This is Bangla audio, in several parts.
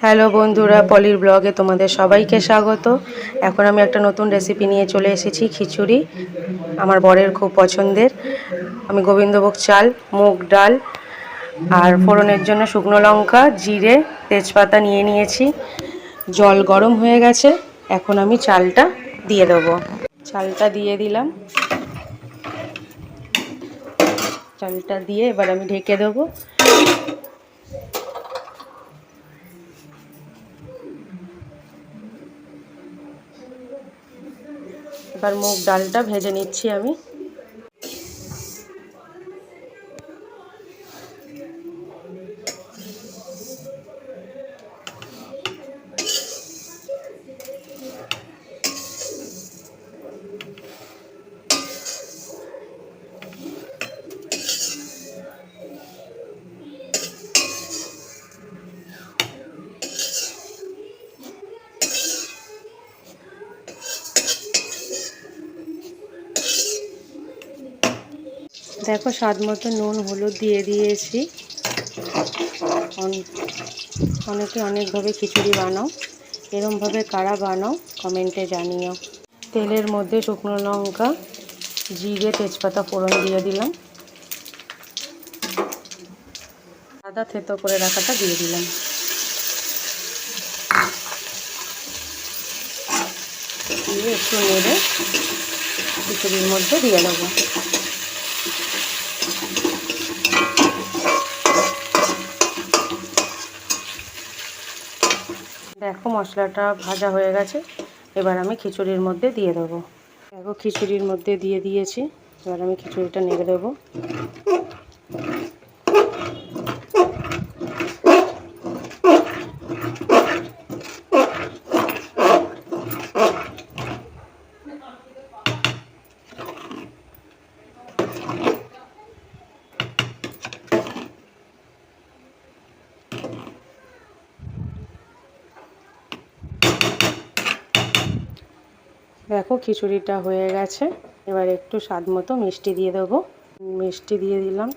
হ্যালো বন্ধুরা, পলির ব্লগে তোমাদের সবাইকে স্বাগত। এখন আমি একটা নতুন রেসিপি নিয়ে চলে এসেছি, খিচুড়ি। আমার বরের খুব পছন্দের। আমি গোবিন্দভোগ চাল, মুগ ডাল আর ফোড়নের জন্য শুকনো লঙ্কা, জিরে, তেজপাতা নিয়ে নিয়েছি। জল গরম হয়ে গেছে, এখন আমি চালটা দিয়ে দেবো। চালটা দিয়ে দিলাম। চালটা দিয়ে এবার আমি ঢেকে দেবো। এবার মুগ ডালটা ভেজে নিচ্ছি আমি। দেখো, স্বাদ মতো নুন হলুদ দিয়ে দিয়েছি। অনেকে অনেকভাবে খিচুড়ি বানাও, এরমভাবে কারা বানাও কমেন্টে জানিও। তেলের মধ্যে শুকনো লঙ্কা, জিরে, তেজপাতা ফোড়ন দিয়ে দিলাম। আদা থেতো করে রাখাটা দিয়ে দিলাম। দিয়ে একটু নেড়ে খিচুড়ির মধ্যে দিয়ে দেবো। দেখো, মশলাটা ভাজা হয়ে গেছে, এবার আমি খিচুড়ির মধ্যে দিয়ে দেবো। দেখো, খিচুড়ির মধ্যে দিয়ে দিয়েছি, এবার আমি খিচুড়িটা নেড়ে দেবো। দেখো, খিচুড়িটা হয়ে গেছে, এবার একটু স্বাদ মতো মিষ্টি দিয়ে দেবো। মিষ্টি দিয়ে দিলাম।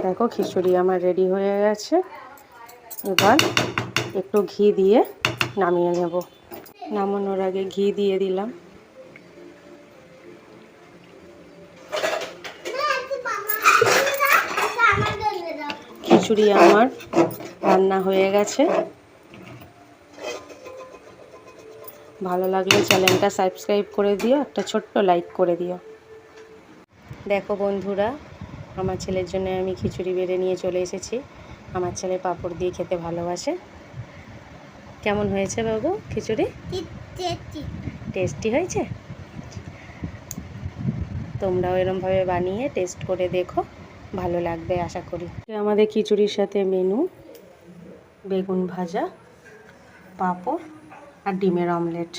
দেখো, খিচুড়ি আমার রেডি হয়ে গেছে। এবার একটু ঘি দিয়ে নামিয়ে নেব। নামানোর আগে ঘি দিয়ে দিলাম। খিচুড়ি আমার রান্না হয়ে গেছে। ভালো লাগলে চ্যানেলটা সাবস্ক্রাইব করে দিও, একটা ছোট্ট লাইক করে দিও। দেখো বন্ধুরা, আমার ছেলের জন্য আমি খিচুড়ি বেড়ে নিয়ে চলে এসেছি। আমার ছেলে পাঁপড় দিয়ে খেতে ভালোবাসে। কেমন হয়েছে বাবু খিচুড়ি? টেস্টি হয়েছে? তোমরাও এরমভাবে বানিয়ে টেস্ট করে দেখো, ভালো লাগবে আশা করি। আমাদের খিচুড়ির সাথে মেনু বেগুন ভাজা, পাঁপড় আর ডিমের অমলেট।